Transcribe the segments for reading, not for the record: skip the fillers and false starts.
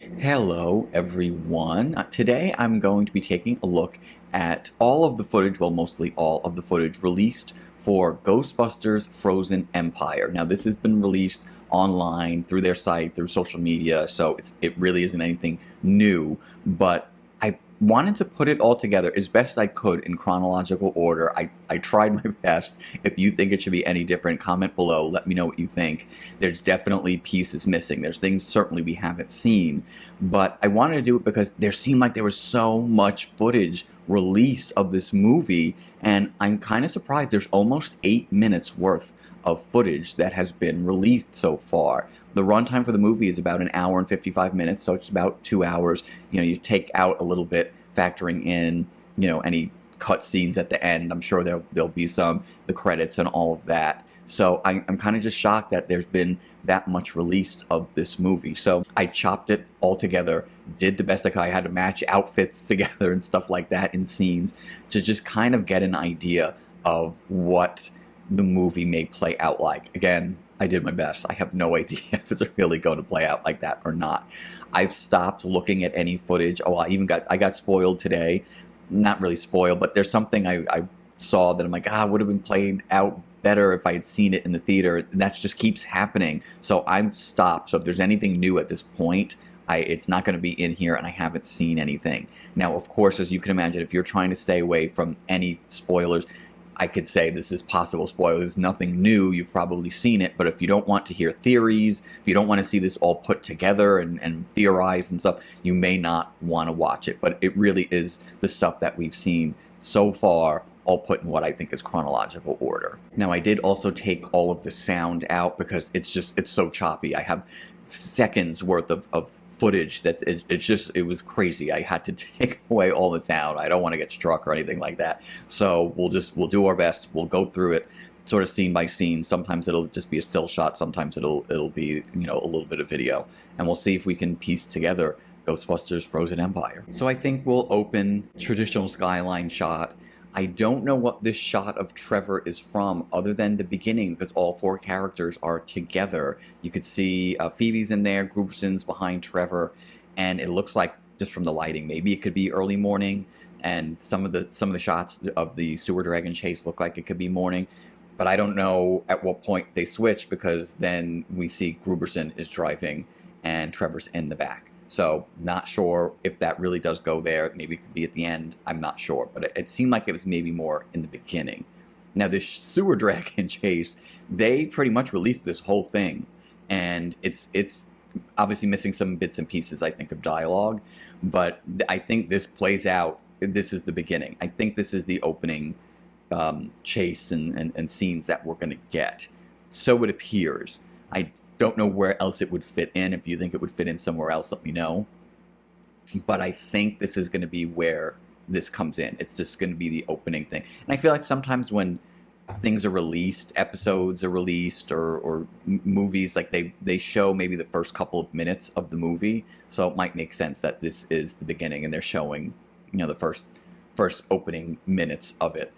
Hello, everyone. Today I'm going to be taking a look at all of the footage, well, mostly all of the footage released for Ghostbusters Frozen Empire. Now, this has been released online through their site, through social media, so it really isn't anything new, but I wanted to put it all together as best I could in chronological order. I tried my best. If you think it should be any different, comment below. Let me know what you think. There's definitely pieces missing. There's things certainly we haven't seen, but I wanted to do it because there seemed like there was so much footage released of this movie, and I'm kind of surprised there's almost 8 minutes worth of footage that has been released so far. The runtime for the movie is about an hour and 55 minutes, so it's about 2 hours. You know, you take out a little bit, factoring in, any cut scenes at the end. I'm sure there'll be some, the credits and all of that. So I'm kind of just shocked that there's been that much released of this movie. So I chopped it all together, did the best I could. I had to match outfits together and stuff like that in scenes to just kind of get an idea of what the movie may play out like. Again, I did my best. I have no idea if it's really going to play out like that or not. I've stopped looking at any footage. Oh, I got spoiled today. Not really spoiled, but there's something I saw that I'm like, would have been played out better if I had seen it in the theater. And that just keeps happening. So I've stopped. So if there's anything new at this point, it's not going to be in here, and I haven't seen anything. Now, of course, as you can imagine, if you're trying to stay away from any spoilers, I could say this is possible spoilers, nothing new, you've probably seen it, but if you don't want to hear theories, if you don't want to see this all put together and theorize and stuff, you may not want to watch it. But it really is the stuff that we've seen so far, all put in what I think is chronological order. Now, I did also take all of the sound out because it's so choppy. I have seconds worth of footage that it was crazy. I had to take away all the sound. I don't want to get struck or anything like that. So we'll do our best. We'll go through it sort of scene by scene. Sometimes it'll just be a still shot. Sometimes it'll be, a little bit of video, and we'll see if we can piece together Ghostbusters Frozen Empire. So I think we'll open traditional skyline shot. I don't know what this shot of Trevor is from other than the beginning, because all 4 characters are together. You could see Phoebe's in there, Gruberson's behind Trevor, and it looks like, just from the lighting, maybe it could be early morning, and some of the shots of the sewer dragon chase look like it could be morning. But I don't know at what point they switch, because then we see Gruberson is driving and Trevor's in the back. So not sure if that really does go there. Maybe it could be at the end. I'm not sure. But it seemed like it was maybe more in the beginning. Now, this sewer dragon chase, they pretty much released this whole thing. And it's obviously missing some bits and pieces, I think, of dialogue. But I think this plays out. This is the beginning. I think this is the opening chase and scenes that we're going to get. So it appears. I don't know where else it would fit in. If you think it would fit in somewhere else, let me know. But I think this is going to be where this comes in. It's just going to be the opening thing. And I feel like sometimes when things are released, episodes are released, or movies, like they show maybe the first couple of minutes of the movie. So it might make sense that this is the beginning and they're showing, the first opening minutes of it.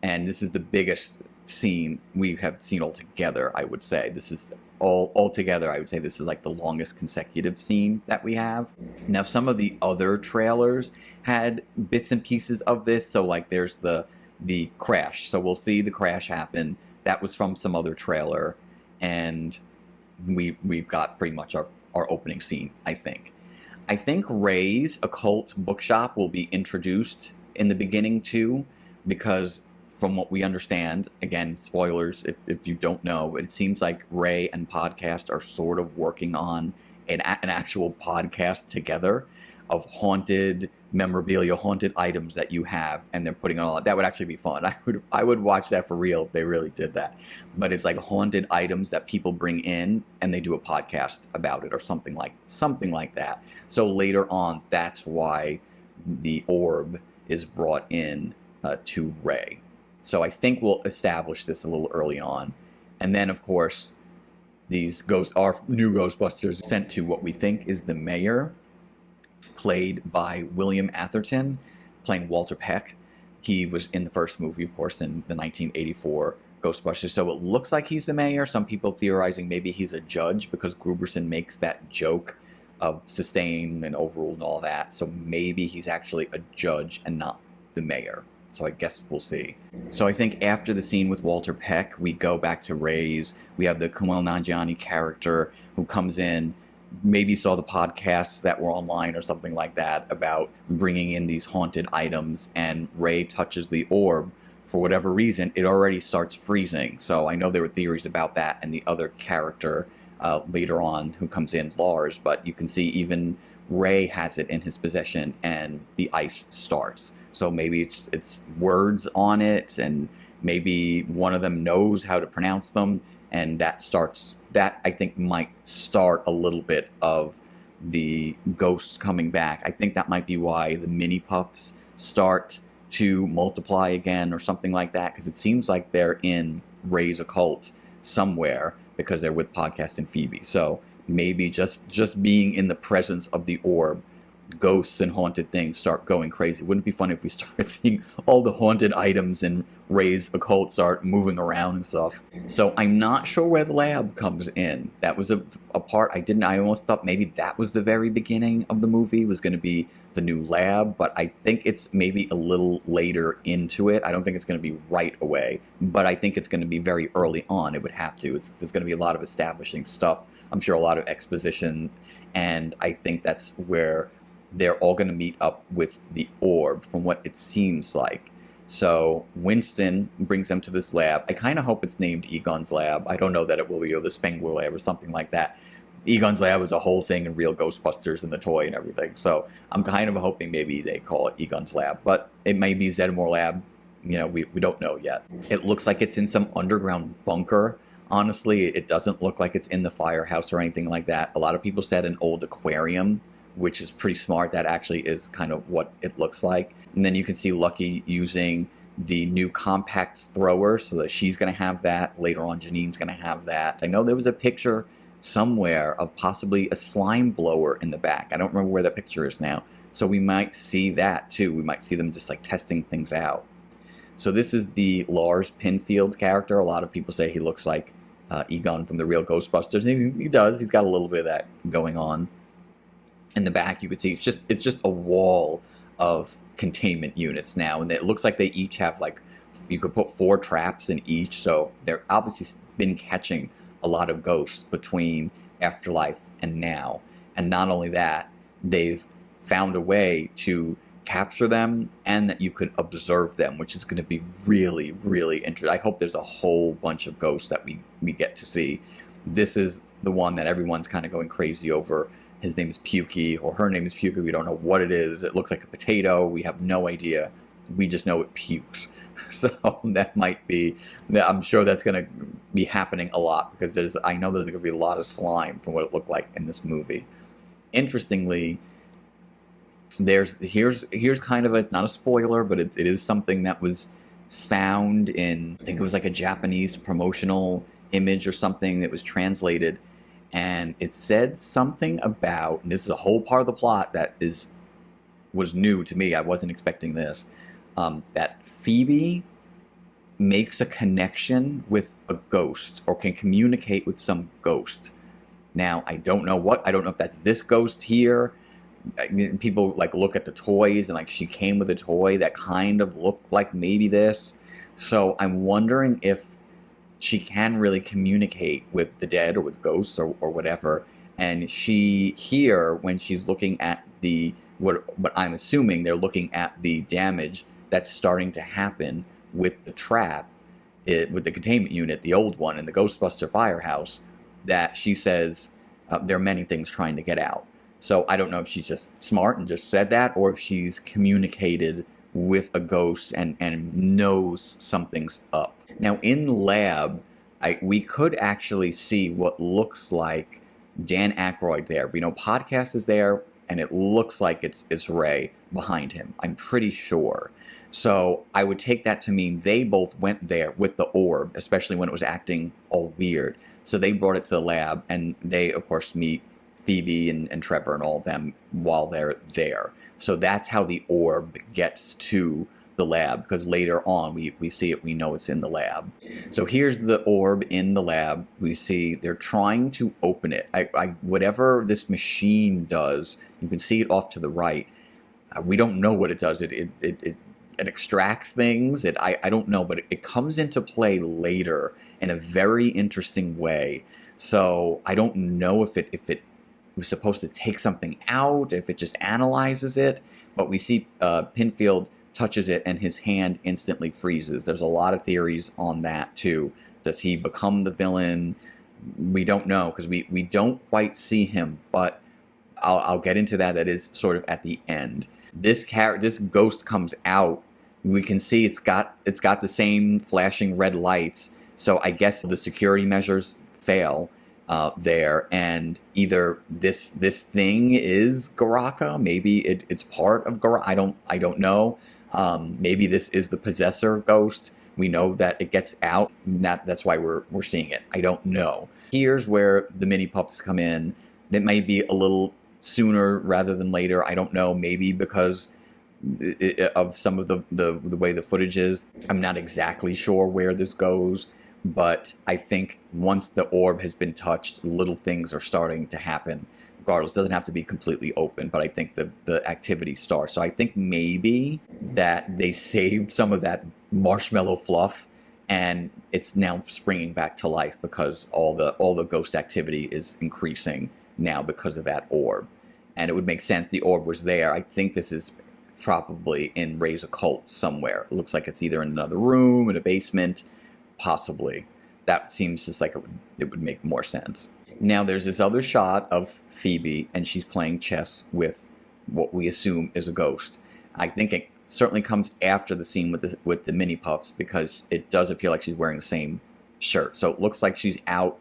And this is the biggest scene we have seen altogether, I would say. This is all together, I would say this is like the longest consecutive scene that we have. Now, some of the other trailers had bits and pieces of this. So like there's the crash. So we'll see the crash happen. That was from some other trailer. And we've got pretty much our opening scene, I think. I think Ray's occult bookshop will be introduced in the beginning too, because from what we understand, again, spoilers if you don't know, it seems like Ray and Podcast are sort of working on an actual podcast together of haunted memorabilia, haunted items that you have, and they're putting on all that. That would actually be fun. I would watch that for real if they really did that. But it's like haunted items that people bring in, and they do a podcast about it or something like that. So later on, that's why the orb is brought in to Ray. So I think we'll establish this a little early on. And then, of course, our new Ghostbusters sent to what we think is the mayor, played by William Atherton, playing Walter Peck. He was in the first movie, of course, in the 1984 Ghostbusters. So it looks like he's the mayor. Some people theorizing maybe he's a judge, because Gruberson makes that joke of sustain and overrule and all that. So maybe he's actually a judge and not the mayor. So I guess we'll see. So I think after the scene with Walter Peck, we go back to Ray's. We have the Kumail Nanjiani character who comes in, maybe saw the podcasts that were online or something like that about bringing in these haunted items, and Ray touches the orb. For whatever reason, it already starts freezing. So I know there were theories about that and the other character later on who comes in, Lars, but you can see even Ray has it in his possession and the ice starts. So maybe it's words on it, and maybe one of them knows how to pronounce them, and that I think might start a little bit of the ghosts coming back. I think that might be why the mini puffs start to multiply again or something like that, because it seems like they're in Ray's occult somewhere because they're with Podcast and Phoebe. So maybe just being in the presence of the orb, ghosts and haunted things start going crazy. Wouldn't it be funny if we started seeing all the haunted items in Ray's occult start moving around and stuff? So I'm not sure where the lab comes in. That was a part I almost thought maybe that was the very beginning of the movie, was going to be the new lab, but I think it's maybe a little later into it. I don't think it's going to be right away, but I think it's going to be very early on. It would have to. There's going to be a lot of establishing stuff. I'm sure a lot of exposition, and I think that's where they're all going to meet up with the orb, from what it seems like. So Winston brings them to this lab. I kind of hope it's named Egon's lab. I don't know that it will be, or the Spengler lab or something like that. Egon's lab was a whole thing in real Ghostbusters and the toy and everything. So I'm kind of hoping maybe they call it Egon's lab, but it may be Zedmore lab. You know, we don't know yet. It looks like it's in some underground bunker. Honestly, it doesn't look like it's in the firehouse or anything like that. A lot of people said an old aquarium, which is pretty smart. That actually is kind of what it looks like. And then you can see Lucky using the new compact thrower, so that she's going to have that. Later on, Janine's going to have that. I know there was a picture somewhere of possibly a slime blower in the back. I don't remember where that picture is now. So we might see that too. We might see them just like testing things out. So this is the Lars Pinfield character. A lot of people say he looks like Egon from the real Ghostbusters. And he does. He's got a little bit of that going on. In the back, you could see it's just a wall of containment units now, and it looks like they each have, like, you could put 4 traps in each. So they're obviously been catching a lot of ghosts between Afterlife and now. And not only that, they've found a way to capture them and that you could observe them, which is going to be really, really interesting. I hope there's a whole bunch of ghosts that we get to see. This is the one that everyone's kind of going crazy over. His name is Pukey, or her name is Pukey. We don't know what it is. It looks like a potato. We have no idea. We just know it pukes. So that might be, I'm sure that's going to be happening a lot, because I know there's going to be a lot of slime from what it looked like in this movie. Interestingly, here's kind of not a spoiler, but it is something that was found in, I think it was like a Japanese promotional image or something that was translated. And it said something about, and this is a whole part of the plot that was new to me. I wasn't expecting this. That Phoebe makes a connection with a ghost, or can communicate with some ghost. Now, I don't know if that's this ghost here. I mean, people like look at the toys, and like she came with a toy that kind of looked like maybe this. So I'm wondering if she can really communicate with the dead or with ghosts or whatever. And she here, when she's looking at what I'm assuming they're looking at the damage that's starting to happen with the trap, with the containment unit, the old one in the Ghostbuster Firehouse, that she says there are many things trying to get out. So I don't know if she's just smart and just said that, or if she's communicated with a ghost and knows something's up. Now, in the lab, we could actually see what looks like Dan Aykroyd there. We know Podcast is there, and it looks like it's Ray behind him. I'm pretty sure. So I would take that to mean they both went there with the orb, especially when it was acting all weird. So they brought it to the lab, and they, of course, meet Phoebe and Trevor and all of them while they're there. So that's how the orb gets to the lab, because later on we see it, we know it's in the lab. So here's the orb in the lab. We see they're trying to open it. Whatever this machine does, you can see it off to the right. We don't know what it does. It extracts things. I don't know, but it comes into play later in a very interesting way. So I don't know if it was supposed to take something out, if it just analyzes it. But we see Penfield touches it and his hand instantly freezes. There's a lot of theories on that too. Does he become the villain? We don't know, because we don't quite see him, but I'll get into that. That is sort of at the end. This ghost comes out. We can see it's got the same flashing red lights. So I guess the security measures fail there, and either this thing is Garraka. Maybe it's part of Garraka. I don't know. Maybe this is the possessor ghost. We know that it gets out. That's why we're seeing it. I don't know. Here's where the mini pups come in. It may be a little sooner rather than later. I don't know. Maybe because of some of the way the footage is. I'm not exactly sure where this goes, but I think once the orb has been touched, little things are starting to happen. Regardless, it doesn't have to be completely open, but I think the activity starts. So I think maybe that they saved some of that marshmallow fluff, and it's now springing back to life because all the ghost activity is increasing now because of that orb. And it would make sense. The orb was there. I think this is probably in Ray's occult somewhere. It looks like it's either in another room, in a basement, possibly. That seems just like it would make more sense. Now there's this other shot of Phoebe, and she's playing chess with what we assume is a ghost. I think it certainly comes after the scene with the mini puffs, because it does appear like she's wearing the same shirt. So it looks like she's out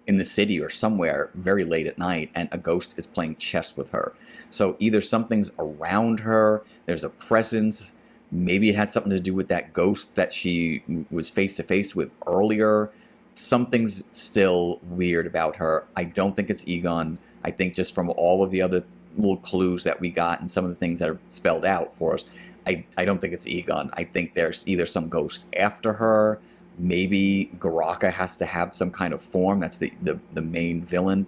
in the city or somewhere very late at night, and a ghost is playing chess with her. So either something's around her, there's a presence, maybe it had something to do with that ghost that she was face to face with earlier. Something's still weird about her. I don't think it's Egon. I think just from all of the other little clues that we got and some of the things that are spelled out for us, I don't think it's Egon. I think there's either some ghost after her. Maybe Garraka has to have some kind of form. That's the main villain.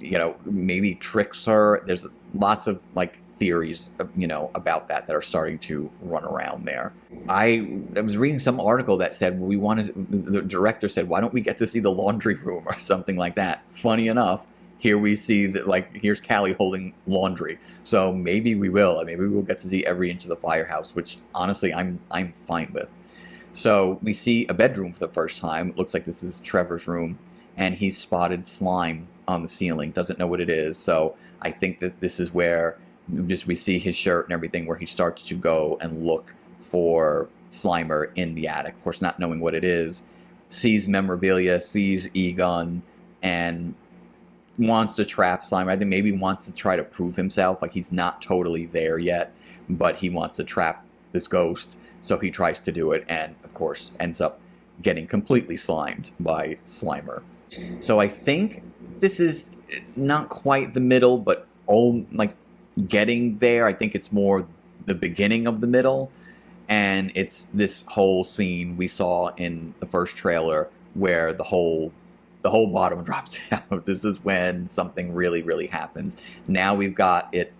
You know, maybe tricks her. There's lots of like theories, you know, about that are starting to run around there. I was reading some article that said, well, the director said, why don't we get to see the laundry room or something like that? Funny enough, here we see that, like, here's Callie holding laundry. So maybe we will. Maybe we'll get to see every inch of the firehouse, which honestly I'm fine with. So we see a bedroom for the first time. It looks like this is Trevor's room, and he's spotted slime on the ceiling. Doesn't know what it is. So I think that this is where we see his shirt and everything, where he starts to go and look for Slimer in the attic. Of course, not knowing what it is, sees memorabilia, sees Egon, and wants to trap Slimer. I think maybe wants to try to prove himself. Like, he's not totally there yet, but he wants to trap this ghost. So he tries to do it, and of course ends up getting completely slimed by Slimer. So I think this is not quite the middle, but like getting there. I think it's more the beginning of the middle, and it's this whole scene we saw in the first trailer where the whole bottom drops out. This is when something really, really happens. Now we've got it.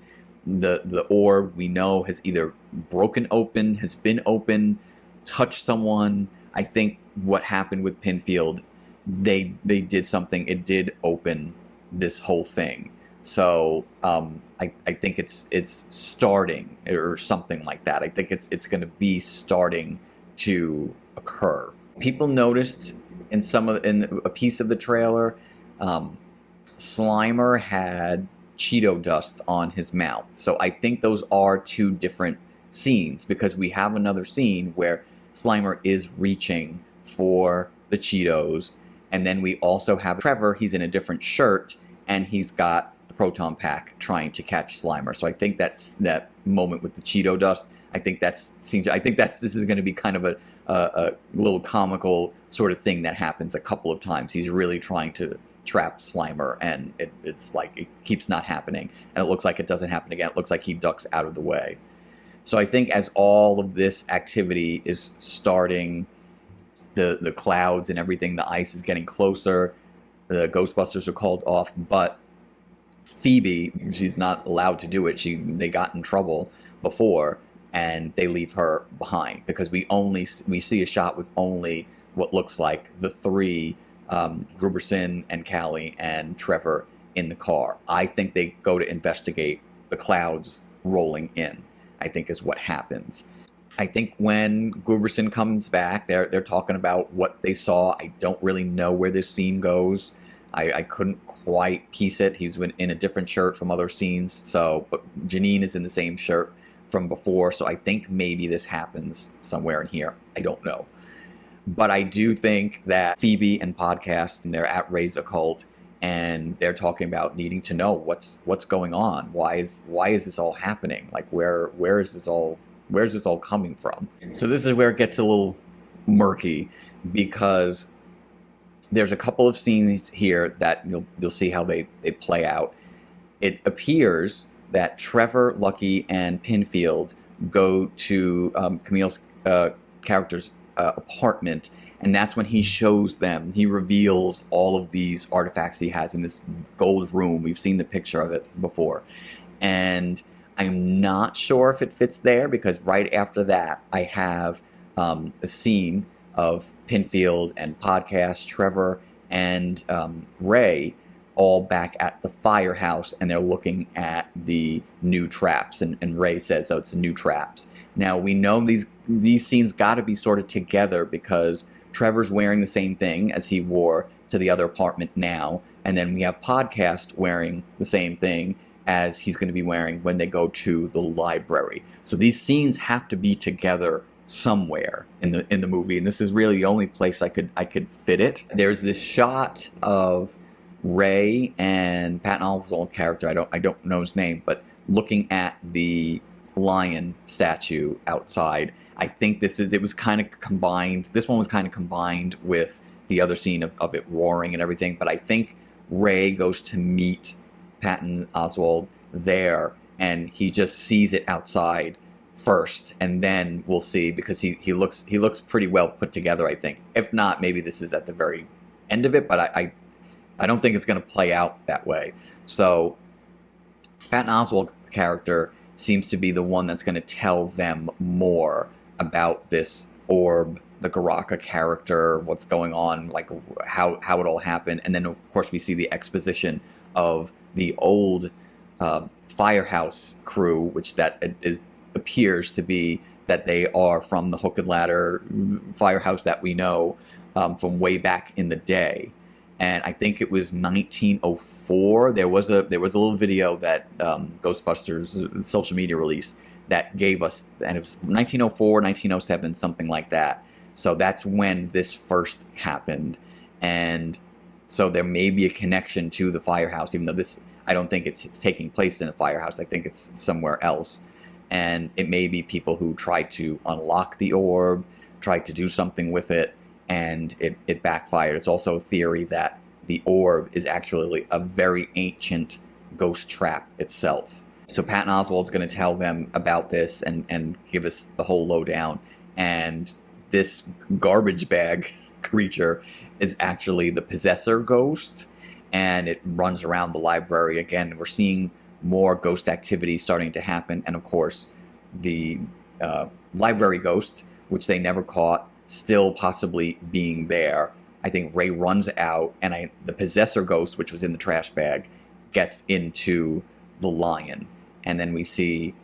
The orb, we know, has either broken open, has been open, touched someone. I think what happened with Penfield, they did something. It did open this whole thing. So I think it's starting, or something like that. I think it's going to be starting to occur. People noticed in a piece of the trailer, Slimer had Cheeto dust on his mouth. So I think those are two different scenes, because we have another scene where Slimer is reaching for the Cheetos, and then we also have Trevor. He's in a different shirt, and he's got the proton pack trying to catch Slimer. So I think that's that moment with the Cheeto dust. I think this is going to be kind of a little comical sort of thing that happens a couple of times. He's really trying to trap Slimer, and it's like it keeps not happening, and it looks like it doesn't happen again. It looks like he ducks out of the way. So I think as all of this activity is starting, the clouds and everything, the ice is getting closer, the Ghostbusters are called off, but Phoebe, she's not allowed to do it. They got in trouble before, and they leave her behind because we see a shot with only what looks like the three, Gruberson and Callie and Trevor in the car. I think they go to investigate the clouds rolling in, I think is what happens. I think when Gruberson comes back, they're talking about what they saw. I don't really know where this scene goes. I couldn't quite piece it. He's in a different shirt from other scenes. So, but Janine is in the same shirt from before. So I think maybe this happens somewhere in here. I don't know. But I do think that Phoebe and Podcast, and they're at Ray's Occult, and they're talking about needing to know what's going on. Why is this all happening? Like where's this all coming from? So this is where it gets a little murky, because there's a couple of scenes here that you'll see how they play out. It appears that Trevor, Lucky, and Pinfield go to Camille's character's apartment, and that's when he shows them, he reveals all of these artifacts he has in this gold room. We've seen the picture of it before, and I'm not sure if it fits there, because right after that I have a scene of Pinfield and Podcast, Trevor, and Ray all back at the Firehouse, and they're looking at the new traps, and Ray says, oh, it's new traps. Now we know these scenes got to be sort of together, because Trevor's wearing the same thing as he wore to the other apartment now, and then we have Podcast wearing the same thing as he's going to be wearing when they go to the library. So these scenes have to be together somewhere in the movie, and this is really the only place I could fit it. There's this shot of Ray and Patton Oswalt's character, I don't know his name, but looking at the lion statue outside. I think it was kind of combined. This one was kind of combined with the other scene of it roaring and everything. But I think Ray goes to meet Patton Oswalt there, and he just sees it outside first, and then we'll see, because he looks pretty well put together, I think. If not, maybe this is at the very end of it, but I don't think it's going to play out that way. So Patton Oswalt's character seems to be the one that's going to tell them more about this orb, the Garraka character, what's going on, like how it all happened. And then, of course, we see the exposition of the old Firehouse crew, which appears to be that they are from the Hook and Ladder Firehouse that we know from way back in the day. And I think it was 1904. There was a little video that Ghostbusters social media released that gave us, and it was 1904, 1907, something like that. So that's when this first happened, and so there may be a connection to the Firehouse, even though I don't think it's taking place in a Firehouse. I think it's somewhere else, and it may be people who tried to unlock the orb, tried to do something with it, and it backfired. It's also a theory that the orb is actually a very ancient ghost trap itself. So Patton Oswalt's going to tell them about this and give us the whole lowdown. And this garbage bag creature is actually the possessor ghost, and it runs around the library again. We're seeing more ghost activity starting to happen, and of course the library ghost, which they never caught, still possibly being there. I think Ray runs out, and the possessor ghost, which was in the trash bag, gets into the lion. And then we see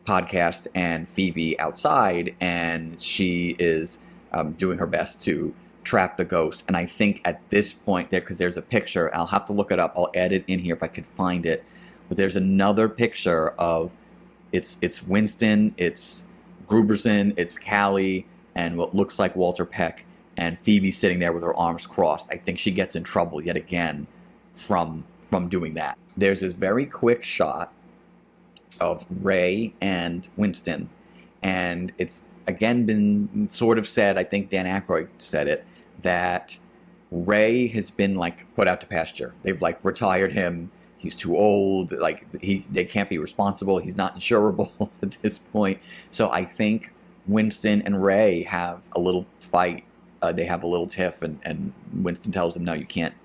Podcast and Phoebe outside, and she is doing her best to trap the ghost. And I think at this point there, because there's a picture, I'll have to look it up, I'll add it in here if I could find it, but there's another picture of it's Winston, it's Gruberson, it's Callie, and what looks like Walter Peck, and Phoebe sitting there with her arms crossed. I think she gets in trouble yet again from doing that. There's this very quick shot of Ray and Winston, and it's again been sort of said, I think Dan Aykroyd said it, that Ray has been like put out to pasture. They've like retired him. he's too old, like they can't be responsible, he's not insurable at this point. So I think Winston and Ray have a little fight. They have a little tiff, and Winston tells him, no, you can't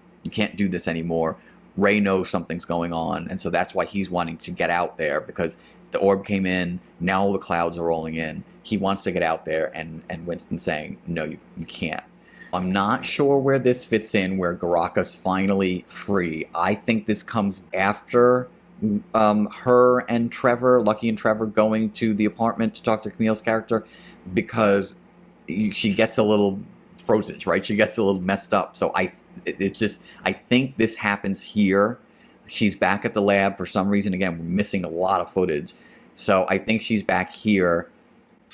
do this anymore. Ray knows something's going on, and so that's why he's wanting to get out there, because the orb came in, now all the clouds are rolling in. He wants to get out there, and Winston's saying, no, you can't. I'm not sure where this fits in, where Garraka's finally free. I think this comes after her and Trevor, Lucky and Trevor, going to the apartment to talk to Camille's character, because she gets a little frozen, right? She gets a little messed up. So I think this happens here. She's back at the lab for some reason. Again, we're missing a lot of footage. So I think she's back here.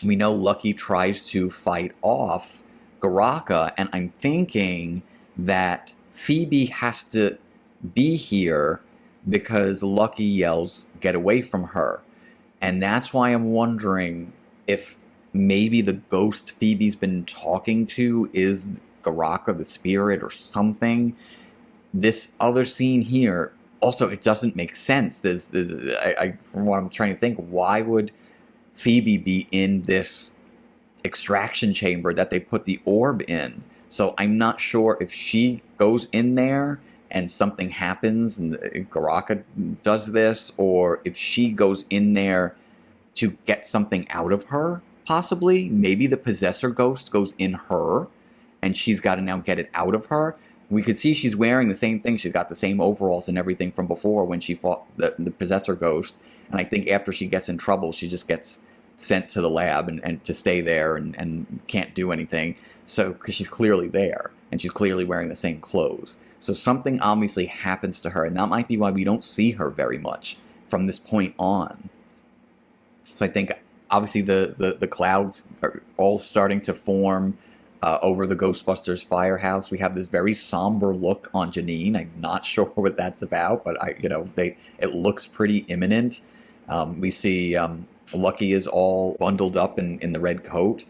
We know Lucky tries to fight off Garraka, and I'm thinking that Phoebe has to be here because Lucky yells, get away from her. And that's why I'm wondering if maybe the ghost Phoebe's been talking to is Garraka the spirit or something. This other scene here, also, it doesn't make sense. From what I'm trying to think, why would Phoebe be in this extraction chamber that they put the orb in? So I'm not sure if she goes in there and something happens and Garraka does this, or if she goes in there to get something out of her, possibly. Maybe the possessor ghost goes in her and she's got to now get it out of her. We could see she's wearing the same thing. She's got the same overalls and everything from before when she fought the possessor ghost. And I think after she gets in trouble, she just gets sent to the lab and to stay there and can't do anything. So, because she's clearly there and she's clearly wearing the same clothes. So something obviously happens to her, and that might be why we don't see her very much from this point on. So I think obviously the clouds are all starting to form over the Ghostbusters Firehouse. We have this very somber look on Janine. I'm not sure what that's about, but it looks pretty imminent. We see Lucky is all bundled up in the red coat.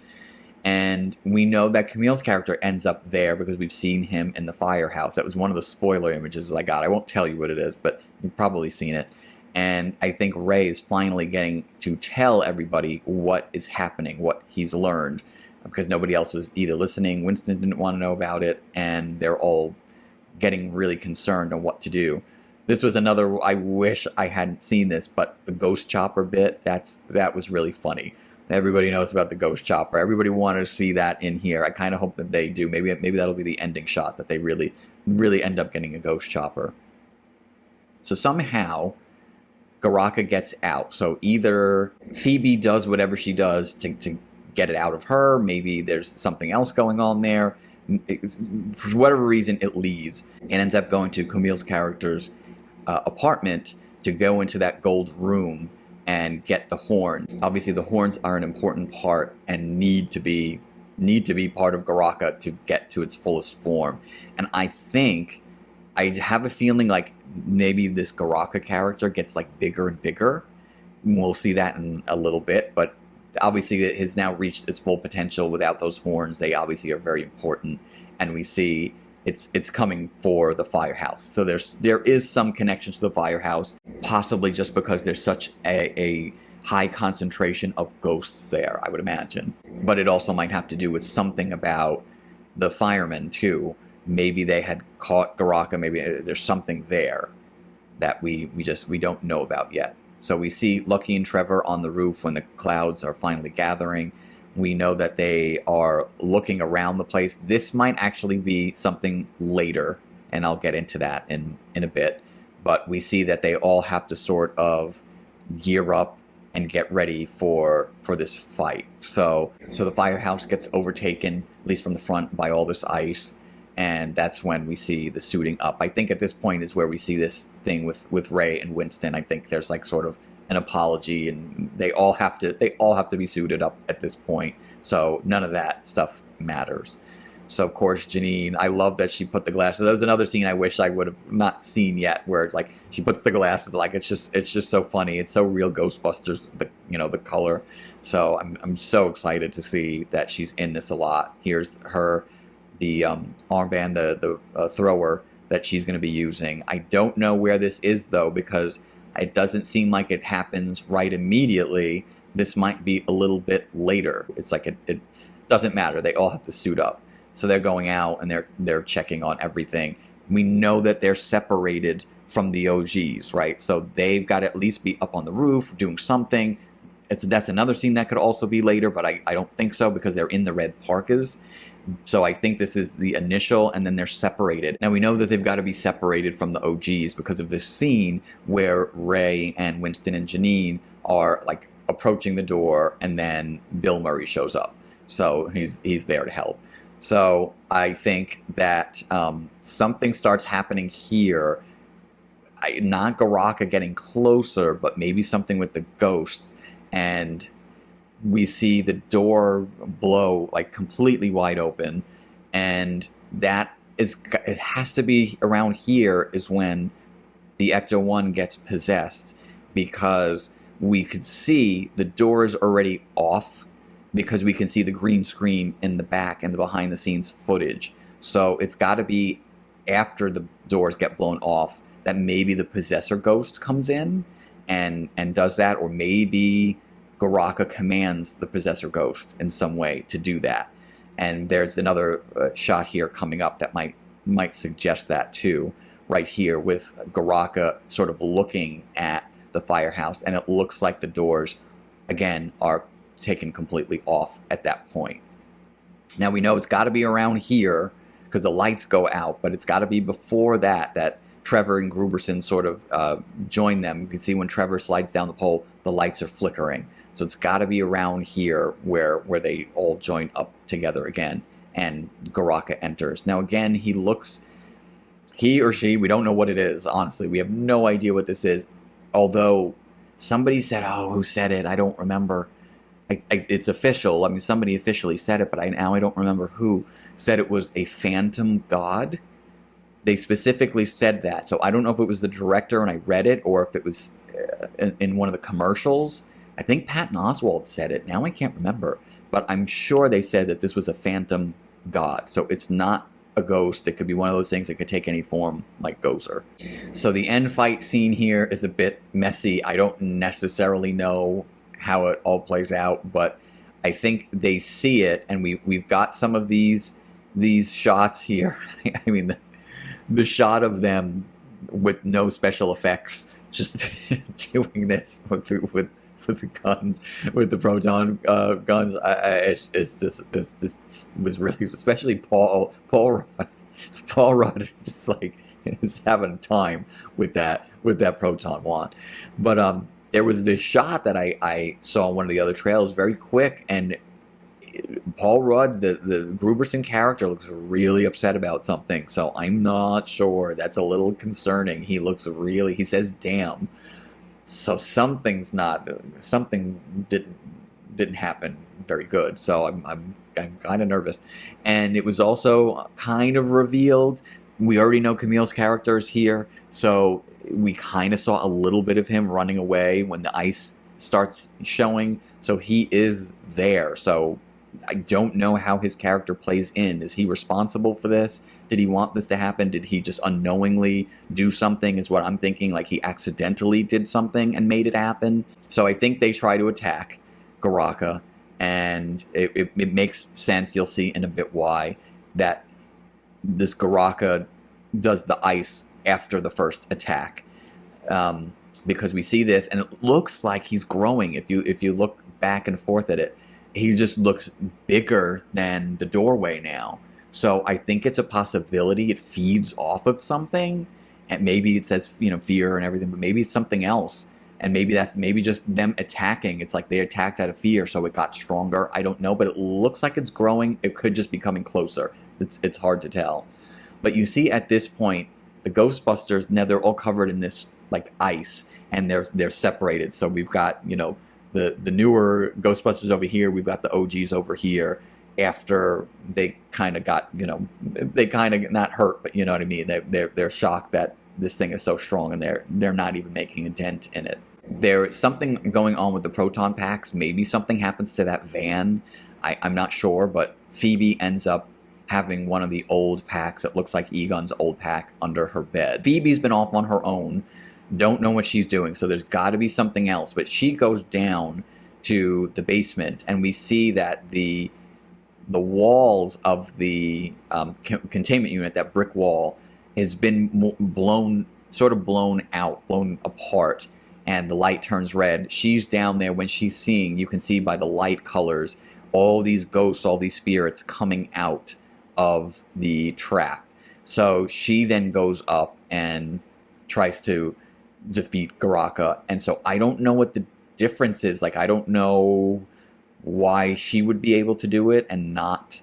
And we know that Camille's character ends up there because we've seen him in the firehouse. That was one of the spoiler images I got. I won't tell you what it is, but you've probably seen it. And I think Ray is finally getting to tell everybody what is happening, what he's learned, because nobody else was either listening. Winston didn't want to know about it, and they're all getting really concerned on what to do. This was another, I wish I hadn't seen this, but the ghost chopper bit, that was really funny. Everybody knows about the ghost chopper. Everybody wanted to see that in here. I kind of hope that they do. Maybe that'll be the ending shot, that they really end up getting a ghost chopper. So somehow Garraka gets out. So either Phoebe does whatever she does to get it out of her. Maybe there's something else going on there. For whatever reason, it leaves and ends up going to Camille's character's apartment to go into that gold room and get the horns. Obviously, the horns are an important part and need to be part of Garraka to get to its fullest form. And I think, I have a feeling like maybe this Garraka character gets like bigger and bigger. We'll see that in a little bit, but obviously it has now reached its full potential without those horns. They obviously are very important, and we see it's coming for the firehouse. So there is some connection to the firehouse, possibly just because there's such a high concentration of ghosts there, I would imagine. But it also might have to do with something about the firemen too. Maybe they had caught Garraka. Maybe there's something there that we don't know about yet. So we see Lucky and Trevor on the roof when the clouds are finally gathering. We know that they are looking around the place. This might actually be something later, and I'll get into that in a bit. But we see that they all have to sort of gear up and get ready for this fight. So the firehouse gets overtaken, at least from the front, by all this ice. And that's when we see the suiting up. I think at this point is where we see this thing with Ray and Winston. I think there's like sort of an apology, and they all have to be suited up at this point. So none of that stuff matters. So of course Janine, I love that she put the glasses. That was another scene I wish I would have not seen yet, where like she puts the glasses. Like it's just so funny. It's so real Ghostbusters. The color. So I'm so excited to see that she's in this a lot. Here's her. The armband, the thrower that she's going to be using. I don't know where this is, though, because it doesn't seem like it happens right immediately. This might be a little bit later. It's like it doesn't matter. They all have to suit up. So they're going out and they're checking on everything. We know that they're separated from the OGs, right? So they've got to at least be up on the roof doing something. That's another scene that could also be later, but I don't think so because they're in the red parkas. So I think this is the initial, and then they're separated. Now we know that they've got to be separated from the OGs because of this scene where Ray and Winston and Janine are like approaching the door, and then Bill Murray shows up. So he's there to help. So I think that something starts happening here. Not Garraka getting closer, but maybe something with the ghosts. And we see the door blow like completely wide open. And it has to be around here is when the Ecto-1 gets possessed, because we could see the door is already off, because we can see the green screen in the back and the behind the scenes footage. So it's got to be after the doors get blown off that maybe the possessor ghost comes in and does that, or maybe Garraka commands the possessor ghost in some way to do that. And there's another shot here coming up that might suggest that too, right here with Garraka sort of looking at the firehouse, and it looks like the doors again are taken completely off at that point. Now we know it's got to be around here because the lights go out, but it's got to be before that Trevor and Gruberson sort of join them. You can see when Trevor slides down the pole, the lights are flickering. So it's got to be around here where they all join up together again, and Garraka enters. Now again, he or she, we don't know what it is, honestly. We have no idea what this is. Although somebody said, who said it? I don't remember. It's official. I mean, somebody officially said it, but now I don't remember who said it was a phantom god. They specifically said that. So I don't know if it was the director and I read it, or if it was in one of the commercials. I think Patton Oswalt said it. Now I can't remember. But I'm sure they said that this was a phantom god. So it's not a ghost. It could be one of those things that could take any form, like Gozer. So the end fight scene here is a bit messy. I don't necessarily know how it all plays out, but I think they see it, and we've got some of these shots here. I mean, the shot of them with no special effects, just doing this with the guns, with the proton guns. It's just was really, especially Paul Rudd is just like is having time with that proton wand. But there was this shot that I saw on one of the other trailers, very quick, and Paul Rudd, the Gruberson character, looks really upset about something. So I'm not sure. That's a little concerning. He says damn. So something didn't happen very good. So I'm kind of nervous. And it was also kind of revealed. We already know Camille's character is here, so we kind of saw a little bit of him running away when the ice starts showing. So he is there. So I don't know how his character plays in. Is he responsible for this? Did he want this to happen? Did he just unknowingly do something, is what I'm thinking, like he accidentally did something and made it happen? So I think they try to attack Garraka, and it makes sense. You'll see in a bit why, that this Garraka does the ice after the first attack, because we see this, and it looks like he's growing. If you look back and forth at it, he just looks bigger than the doorway now. So I think it's a possibility it feeds off of something, and maybe it says, fear and everything, but maybe it's something else. And maybe that's just them attacking. It's like they attacked out of fear, so it got stronger. I don't know, but it looks like it's growing. It could just be coming closer. It's hard to tell. But you see at this point, the Ghostbusters, now they're all covered in this like ice, and they're separated. So we've got, the newer Ghostbusters over here, we've got the OGs over here, after they kind of got, they kind of not hurt, but you know what I mean? They're shocked that this thing is so strong, and they're not even making a dent in it. There's something going on with the proton packs. Maybe something happens to that van. I'm not sure, but Phoebe ends up having one of the old packs. It looks like Egon's old pack under her bed. Phoebe's been off on her own. Don't know what she's doing, so there's got to be something else. But she goes down to the basement, and we see that the walls of the containment unit, that brick wall, has been blown out, blown apart, and the light turns red. She's down there. When she's seeing, you can see by the light colors, all these ghosts, all these spirits coming out of the trap. So she then goes up and tries to defeat Garraka. And so I don't know what the difference is. Like, I don't know why she would be able to do it and not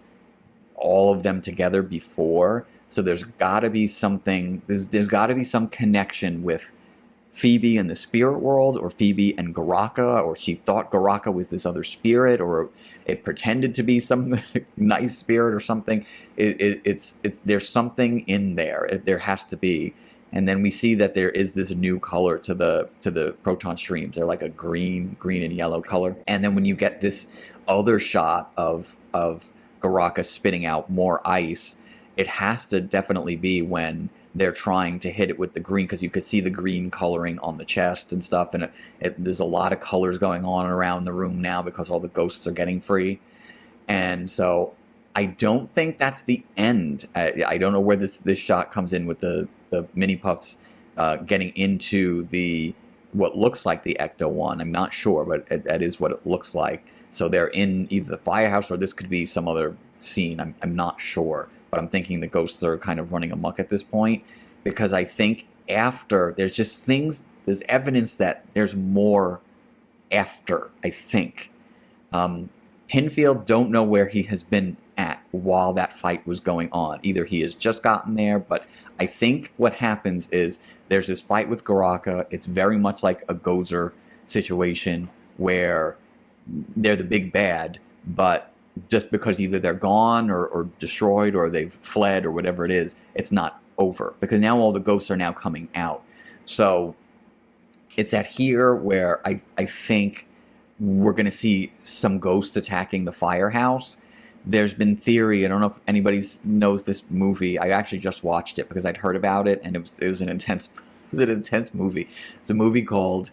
all of them together before. So there's got to be something, there's got to be some connection with Phoebe and the spirit world, or Phoebe and Garraka, or she thought Garraka was this other spirit, or it pretended to be some nice spirit or something. It's there's something in there. There has to be. And then we see that there is this new color to the proton streams. They're like a green and yellow color. And then when you get this other shot of Garraka spitting out more ice, it has to definitely be when they're trying to hit it with the green, because you could see the green coloring on the chest and stuff. And there's a lot of colors going on around the room now because all the ghosts are getting free. And so I don't think that's the end. I don't know where this shot comes in with the mini puffs getting into what looks like the Ecto-1. I'm not sure, but that is what it looks like. So they're in either the Firehouse, or this could be some other scene. I'm not sure, but I'm thinking the ghosts are kind of running amok at this point, because I think after, there's evidence that there's more after, I think. Pinfield don't know where he has been at while that fight was going on. Either he has just gotten there, but I think what happens is there's this fight with Garraka. It's very much like a Gozer situation where they're the big bad, but just because either they're gone or destroyed or they've fled or whatever it is, it's not over, because now all the ghosts are now coming out. So it's at here where I think we're going to see some ghosts attacking the Firehouse. There's been theory, I don't know if anybody knows this movie. I actually just watched it because I'd heard about it, and it was an intense movie. It's a movie called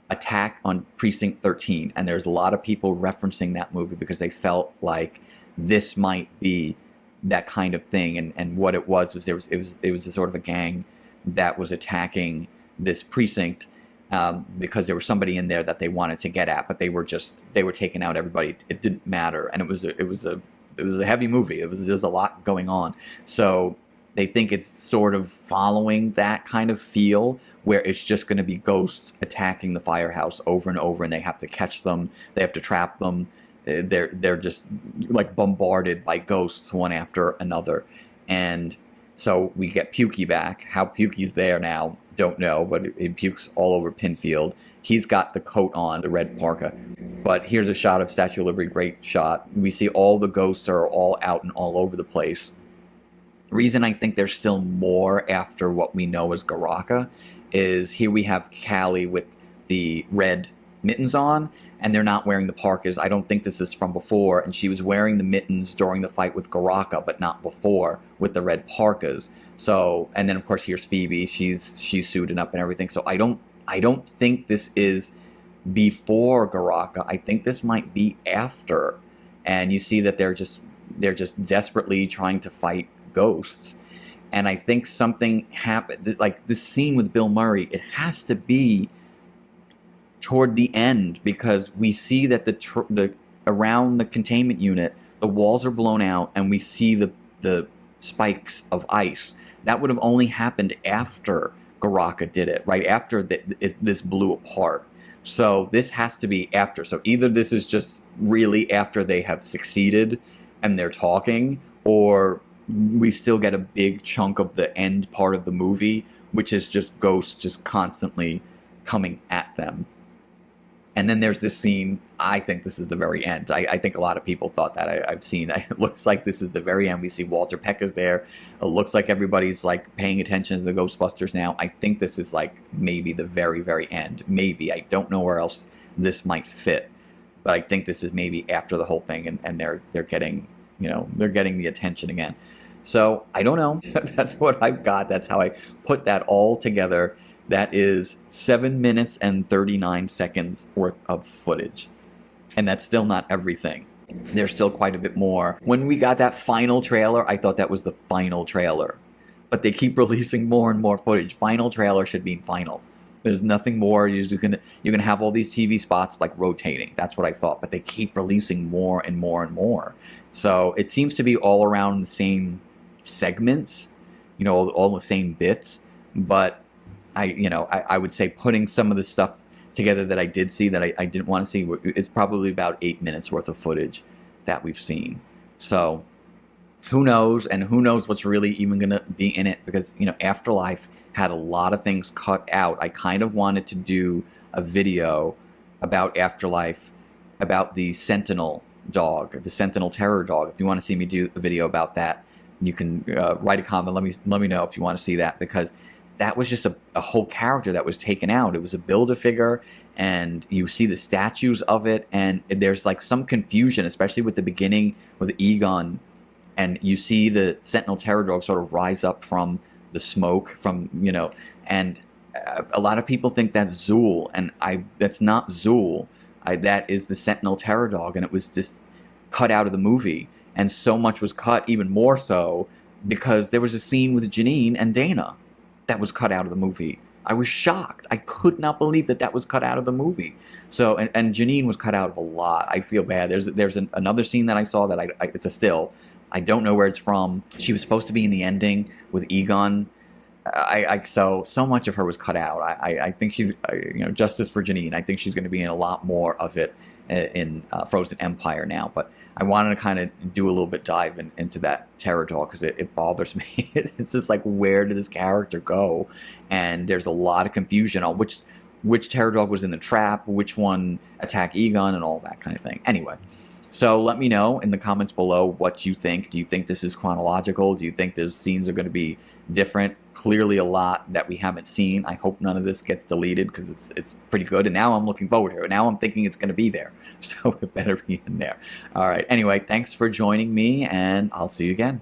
Attack on Precinct 13, and there's a lot of people referencing that movie because they felt like this might be that kind of thing. And what it was it was a sort of a gang that was attacking this precinct because there was somebody in there that they wanted to get at, but they were taking out everybody. It didn't matter, and it was a heavy movie. There's a lot going on, so they think it's sort of following that kind of feel, where it's just going to be ghosts attacking the Firehouse over and over, and they have to catch them, they have to trap them. They're just like bombarded by ghosts one after another. And so we get Pukey back. How Pukey's there now, don't know, but it pukes all over Pinfield. He's got the coat on, the red parka. But here's a shot of Statue of Liberty, great shot. We see all the ghosts are all out and all over the place. Reason I think there's still more after what we know as Garraka is here we have Callie with the red mittens on, and they're not wearing the parkas. I don't think this is from before, and she was wearing the mittens during the fight with Garraka, but not before with the red parkas. So, and then of course here's Phoebe. She's suited up and everything. So I don't think this is before Garraka. I think this might be after. And you see that they're just desperately trying to fight ghosts. And I think something happened, like this scene with Bill Murray, it has to be toward the end, because we see that the around the containment unit, the walls are blown out, and we see the spikes of ice. That would have only happened after Garraka did it, right after this blew apart. So this has to be after. So either this is just really after they have succeeded and they're talking, or we still get a big chunk of the end part of the movie, which is just ghosts just constantly coming at them. And then there's this scene, I think this is the very end. I think a lot of people thought that. I've seen, it looks like this is the very end. We see Walter Peck is there. It looks like everybody's like paying attention to the Ghostbusters now. I think this is like maybe the very, very end. Maybe. I don't know where else this might fit. But I think this is maybe after the whole thing, and they're getting they're getting the attention again. So I don't know. That's what I've got. That's how I put that all together. That is 7 minutes and 39 seconds worth of footage. And that's still not everything. There's still quite a bit more. When we got that final trailer, I thought that was the final trailer. But they keep releasing more and more footage. Final trailer should mean final. There's nothing more. You can have all these TV spots like rotating. That's what I thought. But they keep releasing more and more and more. So it seems to be all around the same segments, all the same bits. But I would say putting some of the stuff together that I did see that I didn't want to see, it's probably about 8 minutes worth of footage that we've seen. So who knows, and who knows what's really even going to be in it, because Afterlife had a lot of things cut out. I kind of wanted to do a video about Afterlife, about the Sentinel dog, the Sentinel terror dog. If you want to see me do a video about that, you can write a comment. Let me know if you want to see that, because that was just a whole character that was taken out. It was a Build-A-Figure, and you see the statues of it, and there's like some confusion, especially with the beginning with Egon, and you see the Sentinel Terror Dog sort of rise up from the smoke, and a lot of people think that's Zool, and that's not Zool. That is the Sentinel Terror Dog, and it was just cut out of the movie, and so much was cut, even more so, because there was a scene with Janine and Dana that was cut out of the movie. I was shocked. I could not believe that was cut out of the movie. So, and Janine was cut out of a lot. I feel bad. There's another scene that I saw that it's a still. I don't know where it's from. She was supposed to be in the ending with Egon. So much of her was cut out. I think she's, justice for Janine. I think she's going to be in a lot more of it in Frozen Empire now. But I wanted to kind of do a little bit dive into that terror dog, because it bothers me. It's just like, where did this character go? And there's a lot of confusion on which terror dog was in the trap, which one attacked Egon, and all that kind of thing. Anyway, so let me know in the comments below what you think. Do you think this is chronological? Do you think those scenes are going to be different? Clearly a lot that we haven't seen. I hope none of this gets deleted, because it's pretty good, and now I'm looking forward to it. Now I'm thinking it's going to be there, so it better be in there. All right, anyway, thanks for joining me, and I'll see you again.